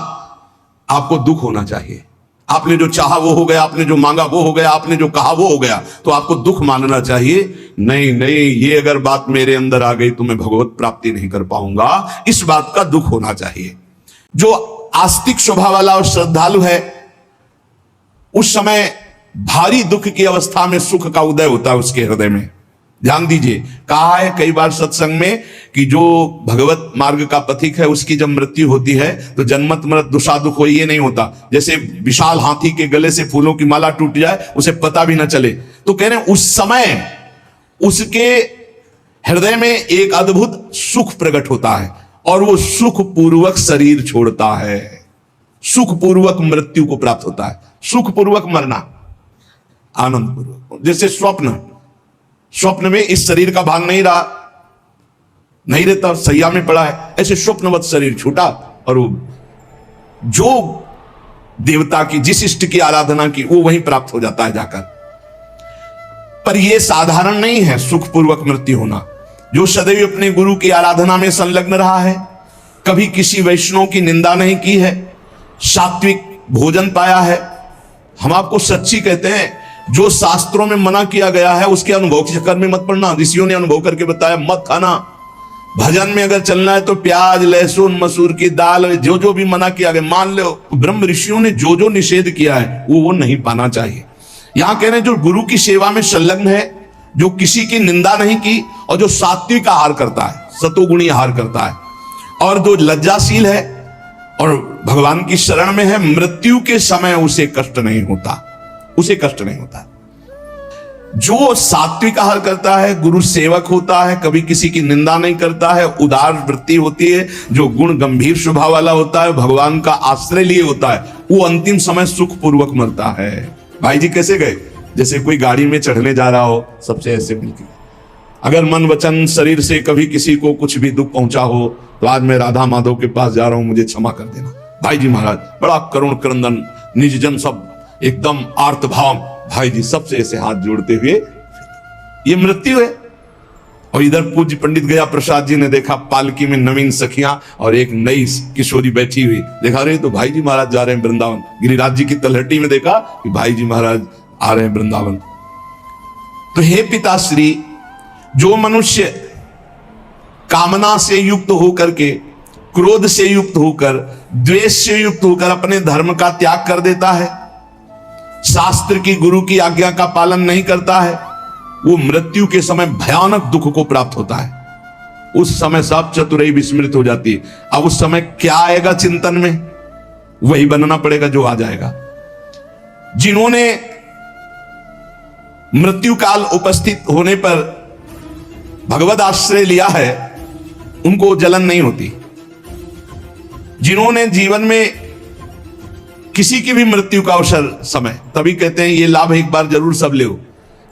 आपको दुख होना चाहिए। आपने जो चाहा वो हो गया, आपने जो मांगा वो हो गया, आपने जो कहा वो हो गया, तो आपको दुख मानना चाहिए। नहीं, ये अगर बात मेरे अंदर आ गई तो मैं भगवत प्राप्ति नहीं कर पाऊंगा, इस बात का दुख होना चाहिए। जो आस्तिक स्वभाव वाला और श्रद्धालु है, उस समय भारी दुख की अवस्था में सुख का उदय होता है उसके हृदय में। ध्यान दीजिए, कहा है कई बार सत्संग में कि जो भगवत मार्ग का पथिक है उसकी जब मृत्यु होती है तो जन्मत मृत दुषा दुख हो, ये नहीं होता। जैसे विशाल हाथी के गले से फूलों की माला टूट जाए, उसे पता भी ना चले। तो कह रहे हैं उस समय उसके हृदय में एक अद्भुत सुख प्रकट होता है, और वो सुख पूर्वक शरीर छोड़ता है, सुख पूर्वक मृत्यु को प्राप्त होता है। सुख पूर्वक मरना, आनंद पूर्वक। जैसे स्वप्न में इस शरीर का भाग नहीं रहा, नहीं रहता, सैया में पड़ा है, ऐसे स्वप्नवत शरीर छूटा, और वो जो देवता की, जिस इष्ट की आराधना की, वो वहीं प्राप्त हो जाता है जाकर। पर यह साधारण नहीं है सुखपूर्वक मृत्यु होना। जो सदैव अपने गुरु की आराधना में संलग्न रहा है, कभी किसी वैष्णव की निंदा नहीं की है, सात्विक भोजन पाया है। हम आपको सच्ची कहते हैं, जो शास्त्रों में मना किया गया है उसके अनुभव के चक्कर में मत पड़ना। ऋषियों ने अनुभव करके बताया, मत खाना। भजन में अगर चलना है तो प्याज, लहसुन, मसूर की दाल, जो जो भी मना किया गया, मान लो ब्रह्म ऋषियों ने जो जो निषेध किया है वो नहीं पाना चाहिए। यहां कह रहे हैं जो गुरु की सेवा में संलग्न है, जो किसी की निंदा नहीं की, और जो सात्विक आहार करता है, सतोगुणी आहार करता है, और जो लज्जाशील है और भगवान की शरण में है, मृत्यु के समय उसे कष्ट नहीं होता, उसे कष्ट नहीं होता। जो सात्विक आहार करता है, गुरु सेवक होता है, कभी किसी की निंदा नहीं करता है, उदार वृत्ति होती है, जो गुण गंभीर स्वभाव वाला होता है, भगवान का आश्रय लिए होता है, वो अंतिम समय सुख पूर्वक मरता है। भाई जी कैसे गए? जैसे कोई गाड़ी में चढ़ने जा रहा हो, सबसे ऐसे मिलके, अगर मन वचन शरीर से कभी किसी को कुछ भी दुख पहुंचा हो तो आज मैं राधा माधव के पास जा रहा हूं, मुझे क्षमा कर देना। भाई जी महाराज बड़ा करुण क्रंदन, निज जन सब एकदम आर्त भाव, भाई जी सबसे ऐसे हाथ जोड़ते हुए, ये मृत्यु है। और इधर पूज्य पंडित गया प्रसाद जी ने देखा पालकी में नवीन सखियां और एक नई किशोरी बैठी हुई, देखा रहे तो भाई जी महाराज जा रहे हैं वृंदावन। गिरिराज जी की तलहटी में देखा कि भाई जी महाराज आ रहे हैं वृंदावन। तो हे पिताश्री, जो मनुष्य कामना से युक्त होकर के, क्रोध से युक्त होकर, द्वेष से युक्त होकर अपने धर्म का त्याग कर देता है, शास्त्र की, गुरु की आज्ञा का पालन नहीं करता है, वो मृत्यु के समय भयानक दुख को प्राप्त होता है। उस समय सब चतुराई विस्मृत हो जाती है। अब उस समय क्या आएगा चिंतन में? वही बनना पड़ेगा जो आ जाएगा। जिन्होंने मृत्यु काल उपस्थित होने पर भगवत आश्रय लिया है, उनको जलन नहीं होती। जिन्होंने जीवन में किसी की भी मृत्यु का अवसर समय, तभी कहते हैं ये लाभ एक बार जरूर सब ले,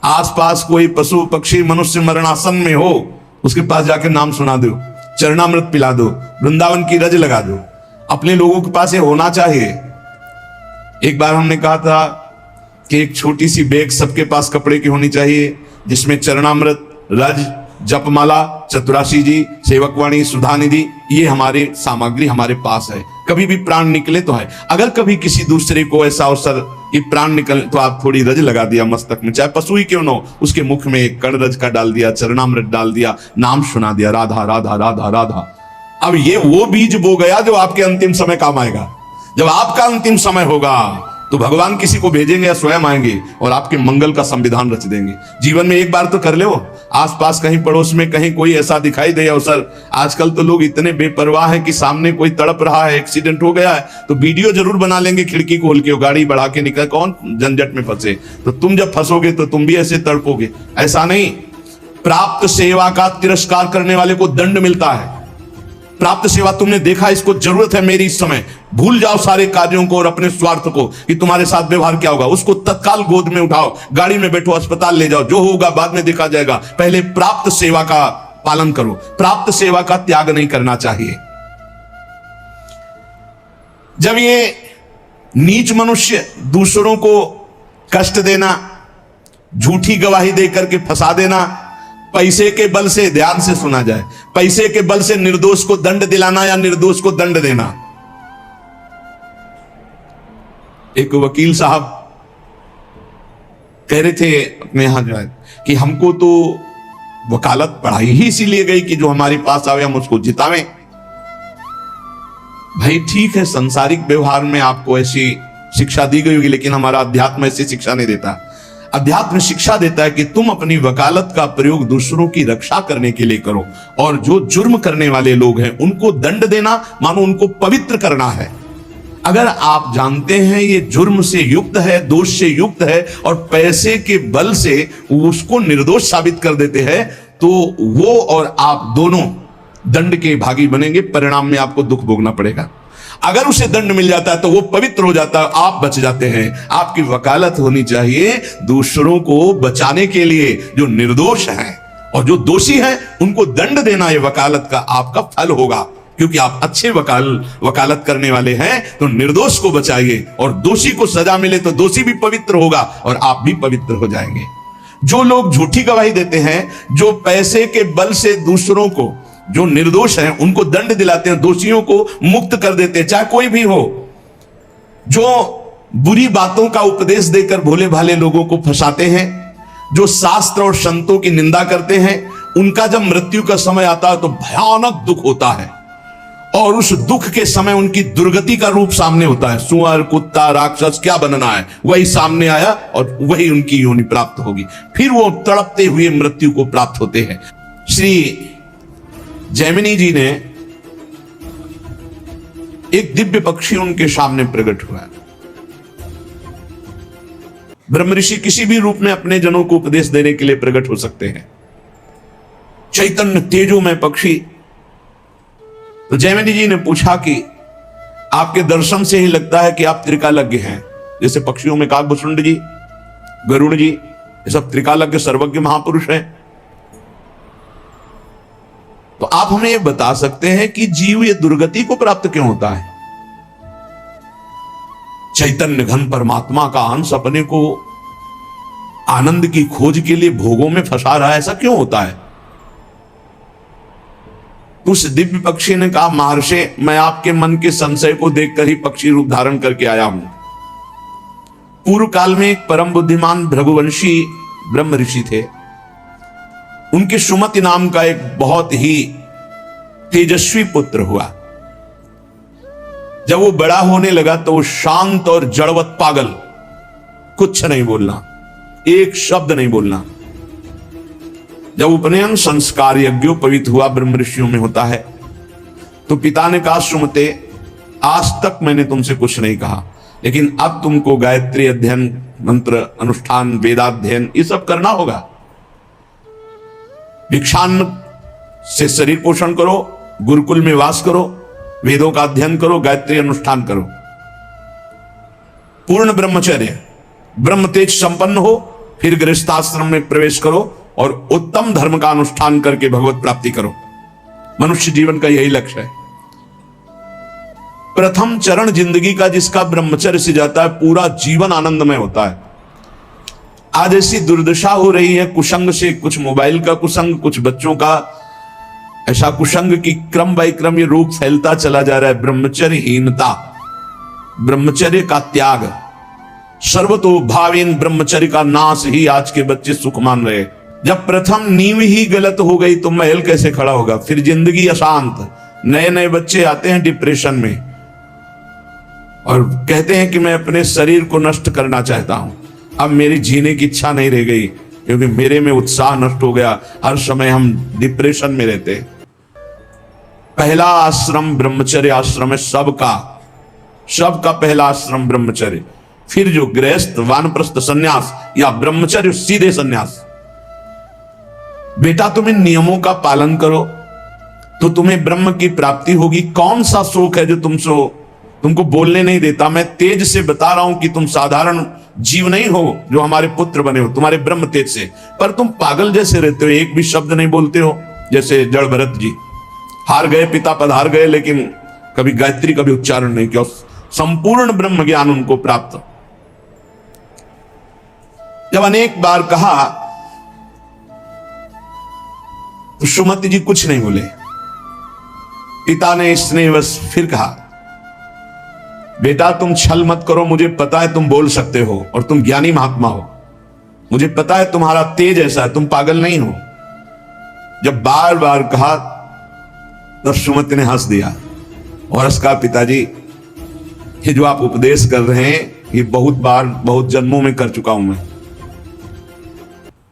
आसपास कोई पशु पक्षी मनुष्य मरणासन में हो, उसके पास जाके नाम सुना दो, चरणामृत पिला दो, वृंदावन की रज लगा दो। अपने लोगों के पास ये होना चाहिए। एक बार हमने कहा था कि एक छोटी सी बैग सबके पास कपड़े की होनी चाहिए, जिसमें चरणामृत, रज, जपमाला, चतुराशी जी, सेवकवाणी, सुधानिधि, ये हमारी सामग्री हमारे पास है। कभी भी प्राण निकले तो है। अगर कभी किसी दूसरे को ऐसा अवसर कि प्राण निकले तो आप थोड़ी रज लगा दिया मस्तक में, चाहे पशु ही क्यों न हो, उसके मुख में एक कण रज का डाल दिया, चरणामृत डाल दिया, नाम सुना दिया, राधा राधा राधा राधा। अब ये वो बीज बो गया जो आपके अंतिम समय काम आएगा। जब आपका अंतिम समय होगा तो भगवान किसी को भेजेंगे या स्वयं आएंगे और आपके मंगल का संविधान रच देंगे। जीवन में एक बार तो कर ले वो। आसपास कहीं पड़ोस में कहीं कोई ऐसा दिखाई दे अवसर, आजकल तो लोग इतने बेपरवाह है कि सामने कोई तड़प रहा है, एक्सीडेंट हो गया है तो वीडियो जरूर बना लेंगे, खिड़की खोल के गाड़ी बढ़ा के निकल, कौन झंझट में फंसे। तो तुम जब फंसोगे तो तुम भी ऐसे तड़पोगे। ऐसा नहीं, प्राप्त सेवा का तिरस्कार करने वाले को दंड मिलता है। प्राप्त सेवा तुमने देखा, इसको जरूरत है मेरी इस समय, भूल जाओ सारे कार्यों को और अपने स्वार्थ को कि तुम्हारे साथ व्यवहार क्या होगा। उसको तत्काल गोद में उठाओ, गाड़ी में बैठो, अस्पताल ले जाओ, जो होगा बाद में देखा जाएगा। पहले प्राप्त सेवा का पालन करो, प्राप्त सेवा का त्याग नहीं करना चाहिए। जब ये नीच मनुष्य दूसरों को कष्ट देना, झूठी गवाही देकर के फंसा देना, पैसे के बल से, ध्यान से सुना जाए, पैसे के बल से निर्दोष को दंड दिलाना या निर्दोष को दंड देना। एक वकील साहब कह रहे थे अपने यहां जो है कि हमको तो वकालत पढ़ाई ही इसीलिए गई कि जो हमारे पास आवे हम उसको जितावें। भाई ठीक है, सांसारिक व्यवहार में आपको ऐसी शिक्षा दी गई होगी, लेकिन हमारा अध्यात्म ऐसी शिक्षा नहीं देता। अध्यात्म शिक्षा देता है कि तुम अपनी वकालत का प्रयोग दूसरों की रक्षा करने के लिए करो, और जो जुर्म करने वाले लोग हैं उनको दंड देना मानो उनको पवित्र करना है। अगर आप जानते हैं ये जुर्म से युक्त है, दोष से युक्त है, और पैसे के बल से उसको निर्दोष साबित कर देते हैं, तो वो और आप दोनों दंड के भागी बनेंगे, परिणाम में आपको दुख भोगना पड़ेगा। अगर उसे दंड मिल जाता है तो वो पवित्र हो जाता है, आप बच जाते हैं। आपकी वकालत होनी चाहिए दूसरों को बचाने के लिए, जो निर्दोष हैं, और जो दोषी हैं उनको दंड देना, ये वकालत का आपका फल होगा। क्योंकि आप अच्छे वकालत करने वाले हैं तो निर्दोष को बचाइए, और दोषी को सजा मिले तो दोषी भी पवित्र होगा और आप भी पवित्र हो जाएंगे। जो लोग झूठी गवाही देते हैं, जो पैसे के बल से दूसरों को, जो निर्दोष हैं उनको दंड दिलाते हैं, दोषियों को मुक्त कर देते हैं, चाहे कोई भी हो, जो बुरी बातों का उपदेश देकर भोले भाले लोगों को फंसाते हैं, जो शास्त्र और संतों की निंदा करते हैं, उनका जब मृत्यु का समय आता है तो भयानक दुख होता है, और उस दुख के समय उनकी दुर्गति का रूप सामने होता है। सुअर, कुत्ता, राक्षस क्या बनना है वही सामने आया और वही उनकी योनि प्राप्त होगी। फिर वो तड़पते हुए मृत्यु को प्राप्त होते हैं। श्री जैमिनी जी ने एक दिव्य पक्षी उनके सामने प्रकट हुआ। ब्रह्म ऋषि किसी भी रूप में अपने जनों को उपदेश देने के लिए प्रकट हो सकते हैं। चैतन्य तेजोमय पक्षी। तो जैमिनी जी ने पूछा कि आपके दर्शन से ही लगता है कि आप त्रिकालज्ञ हैं। जैसे पक्षियों में काकभूषुंड जी, गरुड़ जी, ये सब त्रिकालज्ञ सर्वज्ञ महापुरुष हैं। तो आप हमें यह बता सकते हैं कि जीव ये दुर्गति को प्राप्त क्यों होता है? चैतन्य घन परमात्मा का अंश अपने को आनंद की खोज के लिए भोगों में फंसा रहा है, ऐसा क्यों होता है? उस दिव्य पक्षी ने कहा, महर्षि, मैं आपके मन के संशय को देखकर ही पक्षी रूप धारण करके आया हूं। पूर्व काल में एक परम बुद्धिमान भृगुवंशी ब्रह्म ऋषि थे। उनके सुमति नाम का एक बहुत ही तेजस्वी पुत्र हुआ। जब वो बड़ा होने लगा तो वो शांत और जड़वत पागल, कुछ नहीं बोलना, एक शब्द नहीं बोलना। जब उपनयन संस्कार यज्ञोपवीत हुआ, ब्रह्म ऋषियों में होता है, तो पिता ने कहा, सुमते, आज तक मैंने तुमसे कुछ नहीं कहा, लेकिन अब तुमको गायत्री अध्ययन, मंत्र अनुष्ठान, वेदाध्ययन ये सब करना होगा। भिक्षान्न से शरीर पोषण करो, गुरुकुल में वास करो, वेदों का अध्ययन करो, गायत्री अनुष्ठान करो, पूर्ण ब्रह्मचर्य, ब्रह्म तेज संपन्न हो, फिर गृहस्थाश्रम में प्रवेश करो और उत्तम धर्म का अनुष्ठान करके भगवत प्राप्ति करो। मनुष्य जीवन का यही लक्ष्य है। प्रथम चरण जिंदगी का जिसका ब्रह्मचर्य से जाता है, पूरा जीवन आनंदमय होता है। आज ऐसी दुर्दशा हो रही है कुसंग से, कुछ मोबाइल का कुसंग, कुछ बच्चों का ऐसा कुसंग की क्रम बाई क्रम ये रोग फैलता चला जा रहा है। ब्रह्मचर्यहीनता, ब्रह्मचर्य का त्याग, सर्वतोभावेन ब्रह्मचर्य का नाश ही आज के बच्चे सुख मान रहे। जब प्रथम नींव ही गलत हो गई तो महल कैसे खड़ा होगा? फिर जिंदगी अशांत। नए नए बच्चे आते हैं डिप्रेशन में और कहते हैं कि मैं अपने शरीर को नष्ट करना चाहता हूं, अब मेरी जीने की इच्छा नहीं रह गई क्योंकि मेरे में उत्साह नष्ट हो गया। हर समय हम डिप्रेशन में रहते। पहला आश्रम ब्रह्मचर्य आश्रम है सबका पहला आश्रम ब्रह्मचर्य। फिर जो गृहस्थ, वानप्रस्थ संन्यास या ब्रह्मचर्य सीधे संन्यास। बेटा तुम इन नियमों का पालन करो तो तुम्हें ब्रह्म की प्राप्ति होगी। कौन सा शोक है जो तुमको बोलने नहीं देता? मैं तेज से बता रहा हूं कि तुम साधारण जीव नहीं हो जो हमारे पुत्र बने हो, तुम्हारे ब्रह्म तेज से, पर तुम पागल जैसे रहते हो, एक भी शब्द नहीं बोलते हो। जैसे जड़ भरत जी हार गए, पिता पधार गए, लेकिन कभी गायत्री कभी उच्चारण नहीं किया। संपूर्ण ब्रह्म ज्ञान उनको प्राप्त। जब अनेक बार कहा तो सुमति जी कुछ नहीं बोले। पिता ने स्नेहवश फिर कहा, बेटा तुम छल मत करो, मुझे पता है तुम बोल सकते हो और तुम ज्ञानी महात्मा हो, मुझे पता है तुम्हारा तेज ऐसा है, तुम पागल नहीं हो। जब बार बार कहा तब सुमति ने हंस दिया और उसका, पिताजी ये जो आप उपदेश कर रहे हैं ये बहुत बार बहुत जन्मों में कर चुका हूं।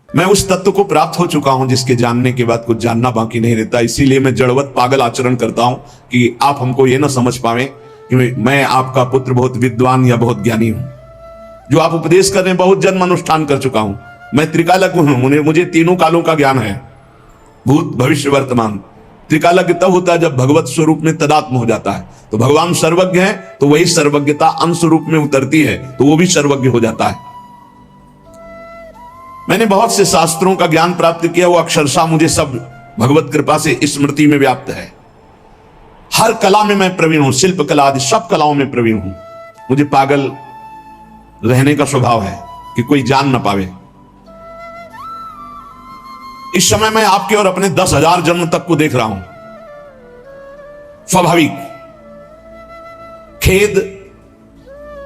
मैं उस तत्व को प्राप्त हो चुका हूं जिसके जानने के बाद कुछ जानना बाकी नहीं रहता। इसीलिए मैं जड़वत पागल आचरण करता हूं कि आप हमको ये ना समझ पावे कि मैं आपका पुत्र बहुत विद्वान या बहुत ज्ञानी हूं। जो आप उपदेश कर रहे हैं बहुत जन्म अनुष्ठान कर चुका हूं। मैं त्रिकालज्ञ हूं, मुझे तीनों कालों का ज्ञान है, भूत भविष्य वर्तमान। त्रिकालज्ञ तब होता है जब भगवत स्वरूप में तदात्म हो जाता है। तो भगवान सर्वज्ञ है तो वही सर्वज्ञता अंश रूप में उतरती है तो वो भी सर्वज्ञ हो जाता है। मैंने बहुत से शास्त्रों का ज्ञान प्राप्त किया, वो अक्षरशः मुझे सब भगवत कृपा से स्मृति में व्याप्त है। हर कला में मैं प्रवीण हूं, शिल्प कला आदि सब कलाओं में प्रवीण हूं। मुझे पागल रहने का स्वभाव है कि कोई जान ना पावे। इस समय मैं आपके और अपने 10,000 जन्म तक को देख रहा हूं। स्वाभाविक खेद,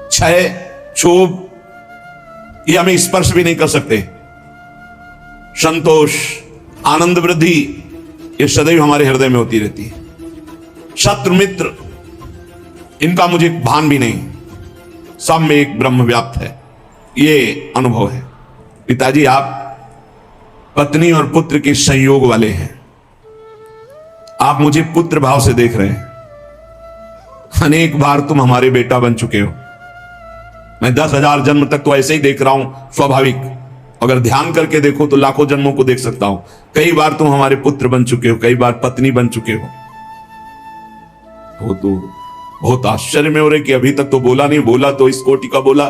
क्षय, क्षोभ ये हमें स्पर्श भी नहीं कर सकते। संतोष, आनंद, वृद्धि ये सदैव हमारे हृदय में होती रहती है। शत्रु मित्र इनका मुझे भान भी नहीं, सब में एक ब्रह्म व्याप्त है, ये अनुभव है। पिताजी आप पत्नी और पुत्र के संयोग वाले हैं। आप मुझे पुत्र भाव से देख रहे हैं। अनेक बार तुम हमारे बेटा बन चुके हो। मैं 10,000 जन्म तक तो ऐसे ही देख रहा हूं, स्वाभाविक। अगर ध्यान करके देखो तो लाखों जन्मों को देख सकता हूं। कई बार तुम हमारे पुत्र बन चुके हो, कई बार पत्नी बन चुके हो। वो तो बहुत आश्चर्य में हो रहे कि अभी तक तो बोला नहीं, बोला तो इस कोटि का बोला।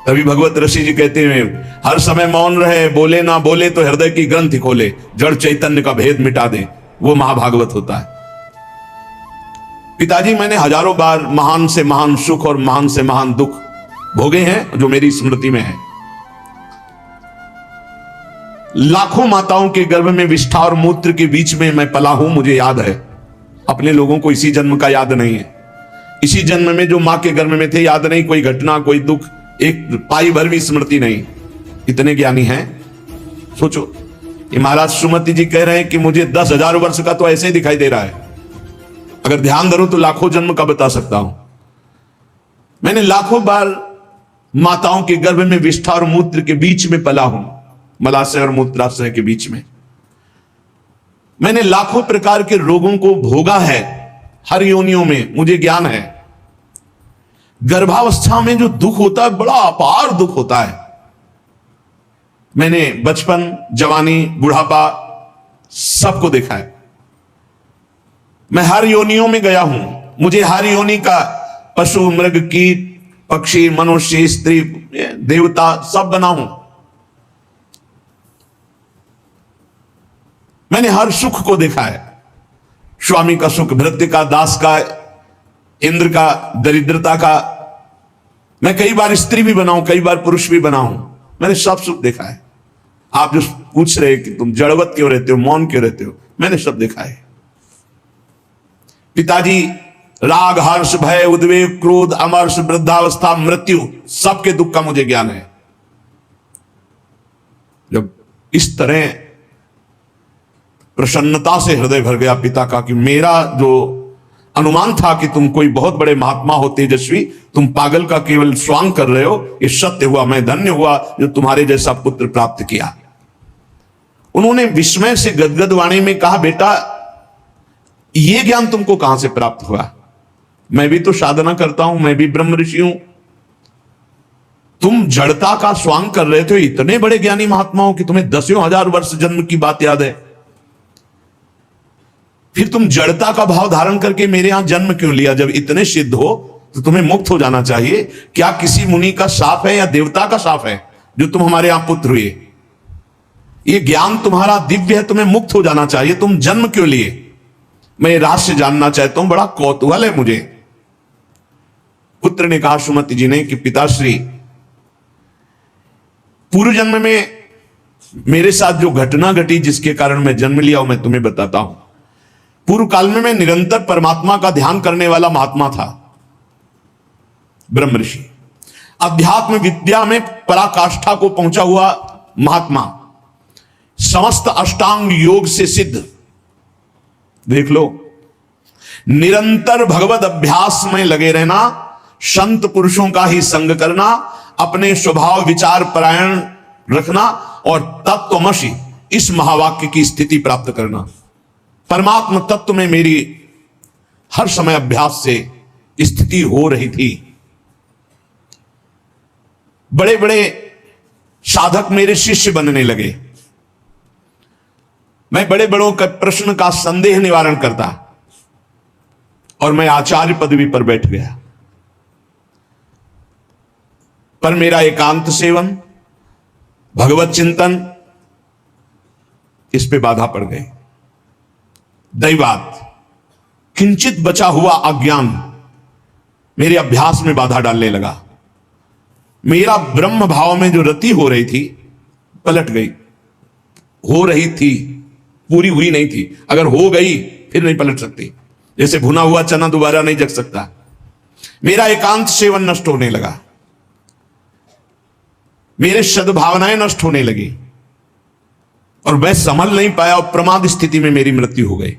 तभी भगवत ऋषि जी कहते हैं हर समय मौन रहे, बोले ना बोले तो हृदय की ग्रंथि खोले, जड़ चैतन्य का भेद मिटा दे, वो महाभागवत होता है। पिताजी मैंने हजारों बार महान से महान सुख और महान से महान दुख भोगे हैं जो मेरी स्मृति में है। लाखों माताओं के गर्भ में विष्ठा और मूत्र के बीच में मैं पला हूं, मुझे याद है। अपने लोगों को इसी जन्म का याद नहीं है। इसी जन्म में जो मां के गर्भ में थे याद नहीं, कोई घटना, कोई दुख, एक पाई भर भी स्मृति नहीं। इतने ज्ञानी हैं। सोचो, ये महाराज सुमति जी कह रहे हैं कि मुझे 10,000 वर्ष का तो ऐसे ही दिखाई दे रहा है, अगर ध्यान धरूं तो लाखों जन्म का बता सकता हूं। मैंने लाखों बार माताओं के गर्भ में विष्ठा और मूत्र के बीच में पला हूं, मलाशय और मूत्राशय के बीच में। मैंने लाखों प्रकार के रोगों को भोगा है, हर योनियों में मुझे ज्ञान है। गर्भावस्था में जो दुख होता है बड़ा अपार दुख होता है। मैंने बचपन, जवानी, बुढ़ापा सबको देखा है। मैं हर योनियों में गया हूं, मुझे हर योनि का पशु, मृग, कीट, पक्षी, मनुष्य, स्त्री, देवता सब बना हूं। मैंने हर सुख को देखा है, स्वामी का सुख, भृत्य का, दास का, इंद्र का, दरिद्रता का। मैं कई बार स्त्री भी बनाऊं, कई बार पुरुष भी बनाऊं, मैंने सब सुख देखा है। आप जो पूछ रहे कि तुम जड़वत क्यों रहते हो, मौन क्यों रहते हो, मैंने सब देखा है। पिताजी राग, हर्ष, भय, उद्वेग, क्रोध, अमर्ष, वृद्धावस्था, मृत्यु, सबके दुख का मुझे ज्ञान है। जब इस तरह प्रसन्नता से हृदय भर गया पिता का कि मेरा जो अनुमान था कि तुम कोई बहुत बड़े महात्मा हो, तेजस्वी, तुम पागल का केवल स्वांग कर रहे हो, ये सत्य हुआ। मैं धन्य हुआ जो तुम्हारे जैसा पुत्र प्राप्त किया। उन्होंने विस्मय से गदगद वाणी में कहा, बेटा ये ज्ञान तुमको कहां से प्राप्त हुआ? मैं भी तो साधना करता हूं, मैं भी ब्रह्म ऋषि हूं। तुम जड़ता का स्वांग कर रहे थे, इतने बड़े ज्ञानी महात्मा हो कि तुम्हें दसियों हजार वर्ष जन्म की बात याद है, फिर तुम जड़ता का भाव धारण करके मेरे यहां जन्म क्यों लिया? जब इतने सिद्ध हो तो तुम्हें मुक्त हो जाना चाहिए। क्या किसी मुनि का शाप है या देवता का शाप है जो तुम हमारे यहां पुत्र हुए? ये ज्ञान तुम्हारा दिव्य है, तुम्हें मुक्त हो जाना चाहिए, तुम जन्म क्यों लिए? मैं ये रहस्य जानना चाहता हूं, बड़ा कौतूहल है मुझे। पुत्र ने कहा सुमति जी ने कि पिताश्री, पूर्व जन्म में मेरे साथ जो घटना घटी जिसके कारण मैं जन्म लिया, वो मैं तुम्हें बताता हूं। पूर्व काल में मैं निरंतर परमात्मा का ध्यान करने वाला महात्मा था, ब्रह्म ऋषि, अध्यात्म विद्या में पराकाष्ठा को पहुंचा हुआ महात्मा, समस्त अष्टांग योग से सिद्ध। देख लो, निरंतर भगवत अभ्यास में लगे रहना, संत पुरुषों का ही संग करना, अपने स्वभाव विचार परायण रखना और तत्वमसि इस महावाक्य की स्थिति प्राप्त करना। परमात्म तत्व में मेरी हर समय अभ्यास से स्थिति हो रही थी। बड़े बड़े साधक मेरे शिष्य बनने लगे। मैं बड़े बड़ों का प्रश्न का संदेह निवारण करता और मैं आचार्य पदवी पर बैठ गया। पर मेरा एकांत सेवन, भगवत चिंतन, इस पे बाधा पड़ गई। दैवात किंचित बचा हुआ अज्ञान मेरे अभ्यास में बाधा डालने लगा। मेरा ब्रह्म भाव में जो रति हो रही थी पलट गई। हो रही थी, पूरी हुई नहीं थी। अगर हो गई फिर नहीं पलट सकती। जैसे भुना हुआ चना दोबारा नहीं जग सकता। मेरा एकांत सेवन नष्ट होने लगा, मेरे सद्भावनाएं नष्ट होने लगी और मैं संभल नहीं पाया और प्रमाद स्थिति में मेरी मृत्यु हो गई।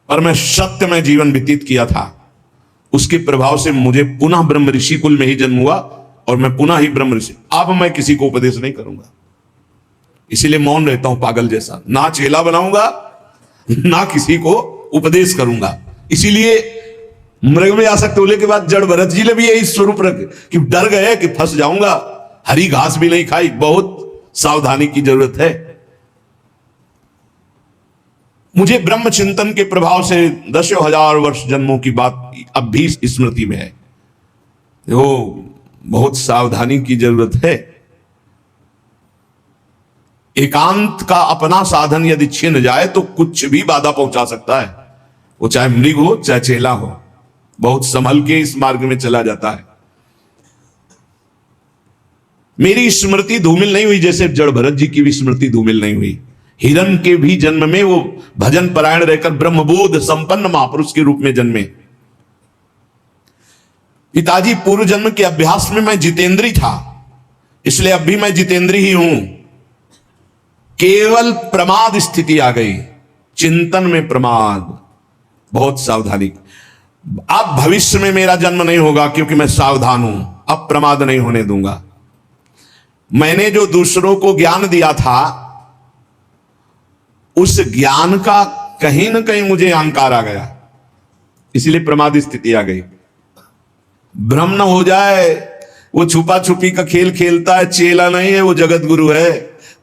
पर मैं सत्य में जीवन व्यतीत किया था, उसके प्रभाव से मुझे पुनः ब्रह्म ऋषि कुल में ही जन्म हुआ और मैं पुनः ही ब्रह्म ऋषि। अब मैं किसी को उपदेश नहीं करूंगा, इसीलिए मौन रहता हूं पागल जैसा। ना चेला बनाऊंगा ना किसी को उपदेश करूंगा। इसीलिए मृग में आसक्त होने के बाद जड़ भरत जी ने भी यही स्वरूप रख कि डर गए कि फंस जाऊंगा, हरी घास भी नहीं खाई। बहुत सावधानी की जरूरत है। मुझे ब्रह्म चिंतन के प्रभाव से दसियों हजार वर्ष जन्मों की बात अब भी स्मृति में है। वो बहुत सावधानी की जरूरत है। एकांत का अपना साधन यदि छिन जाए तो कुछ भी बाधा पहुंचा सकता है, वो चाहे मृग हो चाहे चेला हो। बहुत संभल के इस मार्ग में चला जाता है। मेरी स्मृति धूमिल नहीं हुई जैसे जड़ भरत जी की भी स्मृति धूमिल नहीं हुई। हिरण के भी जन्म में वो भजन परायण रहकर ब्रह्मबोध संपन्न महापुरुष के रूप में जन्मे। पिताजी, पूर्व जन्म के अभ्यास में मैं जितेंद्री था, इसलिए अब भी मैं जितेंद्री ही हूं। केवल प्रमाद स्थिति आ गई, चिंतन में प्रमाद, बहुत सावधानी। अब भविष्य में मेरा जन्म नहीं होगा क्योंकि मैं सावधान हूं, अब प्रमाद नहीं होने दूंगा। मैंने जो दूसरों को ज्ञान दिया था उस ज्ञान का कहीं ना कहीं मुझे अहंकार आ गया, इसलिए प्रमाद स्थिति आ गई। भ्रम न हो जाए, वो छुपा छुपी का खेल खेलता है, चेला नहीं है, वो जगत गुरु है।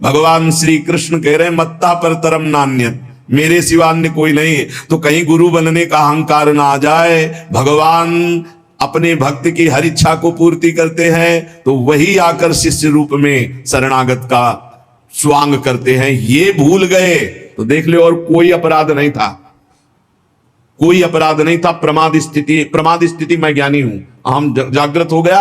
भगवान श्री कृष्ण कह रहे हैं मत्ता पर तरम नान्यत, मेरे सिवा अन्य कोई नहीं। तो कहीं गुरु बनने का अहंकार ना आ जाए। भगवान अपने भक्त की हर इच्छा को पूर्ति करते हैं तो वही आकर शिष्य रूप में शरणागत का स्वांग करते हैं, ये भूल गए तो देख ले और कोई अपराध नहीं था, कोई अपराध नहीं था। प्रमाद स्थिति मैं ज्ञानी हूं, हम जागृत हो गया,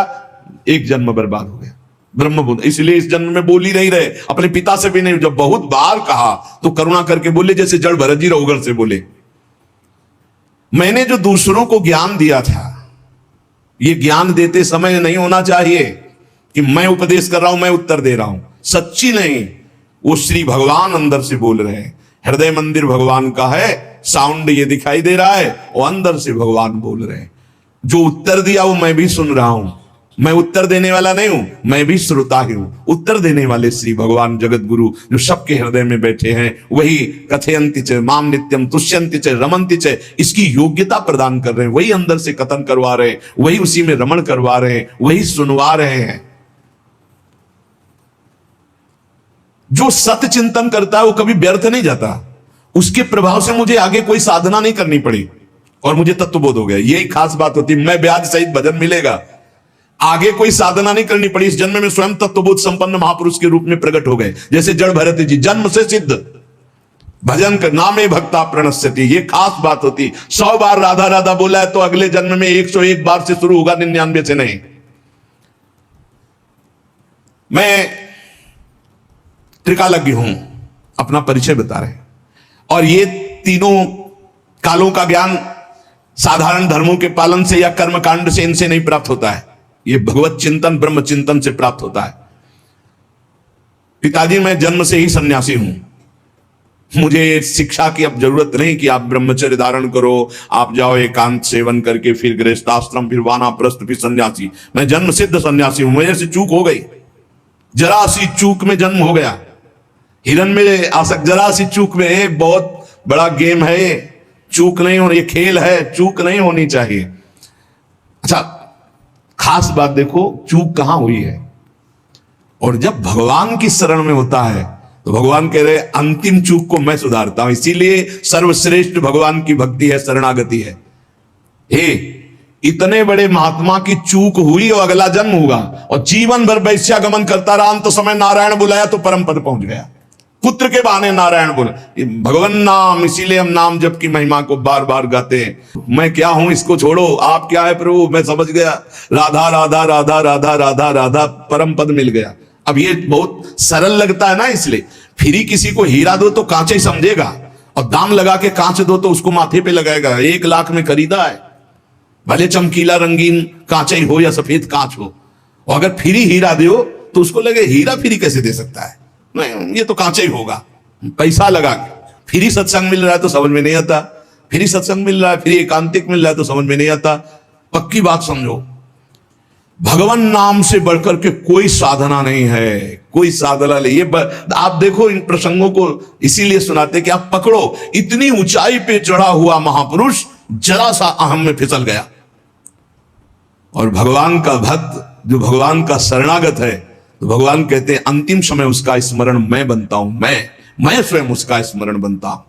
एक जन्म बर्बाद हो गया। ब्रह्म बुद्ध इसलिए इस जन्म में बोल ही नहीं रहे, अपने पिता से भी नहीं। जब बहुत बार कहा तो करुणा करके बोले, जैसे जड़ भरत जी रघुगर से बोले, मैंने जो दूसरों को ज्ञान दिया था, ये ज्ञान देते समय नहीं होना चाहिए कि मैं उपदेश कर रहा हूं, मैं उत्तर दे रहा हूं। सच्ची नहीं, वो श्री भगवान अंदर से बोल रहे हैं। हृदय मंदिर भगवान का है, साउंड ये दिखाई दे रहा है, और अंदर से भगवान बोल रहे हैं। जो उत्तर दिया वो मैं भी सुन रहा हूं, मैं उत्तर देने वाला नहीं हूं, मैं भी श्रोता ही हूं। उत्तर देने वाले श्री भगवान जगत गुरु जो सबके हृदय में बैठे हैं, वही कथयंति च माम नित्यम तुष्यंति च रमन्ति च, इसकी योग्यता प्रदान कर रहे हैं। वही अंदर से कथन करवा रहे हैं, वही उसी में रमण करवा रहे हैं, वही सुनवा रहे हैं। जो सत्य चिंतन करता है वो कभी व्यर्थ नहीं जाता। उसके प्रभाव से मुझे आगे कोई साधना नहीं करनी पड़ी और मुझे तत्वबोध हो गया। यही खास बात होती है। मैं ब्याज सहित भजन मिलेगा, आगे कोई साधना नहीं करनी पड़ी। इस जन्म में स्वयं तत्वबोध संपन्न महापुरुष के रूप में प्रकट हो गए। जैसे जड़ भरत जी जन्म से सिद्ध, भजन कर नामे भक्ता प्रणश्यति, ये खास बात होती। 100 बार राधा राधा बोला है तो अगले जन्म में 101 बार से शुरू होगा, 99 से नहीं। मैं त्रिकालज्ञ हूं, अपना परिचय बता रहे हैं। और ये तीनों कालों का ज्ञान साधारण धर्मों के पालन से या कर्मकांड से, इनसे नहीं प्राप्त होता है। ये भगवत चिंतन ब्रह्म चिंतन से प्राप्त होता है। पिताजी मैं जन्म से ही सन्यासी हूं, मुझे शिक्षा की अब जरूरत नहीं कि आप ब्रह्मचर्य धारण करो, आप जाओ एकांत सेवन करके फिर गृहस्थाश्रम, फिर वानाप्रस्थ, फिर सन्यासी। मैं जन्म सिद्ध सन्यासी हूं। मेरे से चूक हो गई, जरा सी चूक में जन्म हो गया। हिरन में आसक्त, जरा सी चूक में। एक बहुत बड़ा गेम है ये, चूक नहीं होनी, ये खेल है, चूक नहीं होनी चाहिए। अच्छा, खास बात देखो, चूक कहां हुई है। और जब भगवान की शरण में होता है तो भगवान कह रहे अंतिम चूक को मैं सुधारता हूं। इसीलिए सर्वश्रेष्ठ भगवान की भक्ति है, शरणागति है। हे, इतने बड़े महात्मा की चूक हुई और अगला जन्म होगा और जीवन भर वैश्यागमन करता रहा। अंत समय नारायण बुलाया तो परम पद पहुंच गया। पुत्र के बहाने नारायण बोल, भगवान नाम, इसीलिए हम नाम जप की महिमा को बार बार गाते हैं। मैं क्या हूं इसको छोड़ो, आप क्या है प्रभु, मैं समझ गया। राधा राधा राधा राधा राधा राधा, परम पद मिल गया। अब ये बहुत सरल लगता है ना, इसलिए फिर किसी को हीरा दो तो कांच ही समझेगा, और दाम लगा के कांच दो तो उसको माथे पे लगाएगा। 1 लाख में खरीदा है, भले चमकीला रंगीन कांच ही हो या सफेद कांच हो, और अगर फिर हीरा दो तो उसको लगे हीरा फिर कैसे दे सकता है, नहीं ये तो कांच ही होगा। पैसा लगा के फ्री सत्संग मिल रहा है तो समझ में नहीं आता, फ्री सत्संग मिल रहा है, फ्री एकांतिक मिल रहा है तो समझ में नहीं आता। पक्की बात समझो, भगवान नाम से बढ़कर के कोई साधना नहीं है, कोई साधना नहीं। ये आप देखो इन प्रसंगों को इसीलिए सुनाते कि आप पकड़ो, इतनी ऊंचाई पे चढ़ा हुआ महापुरुष जरा सा अहम में फिसल गया। और भगवान का भक्त जो भगवान का शरणागत है, तो भगवान कहते हैं अंतिम समय उसका स्मरण मैं बनता हूं, मैं स्वयं उसका स्मरण बनता हूं।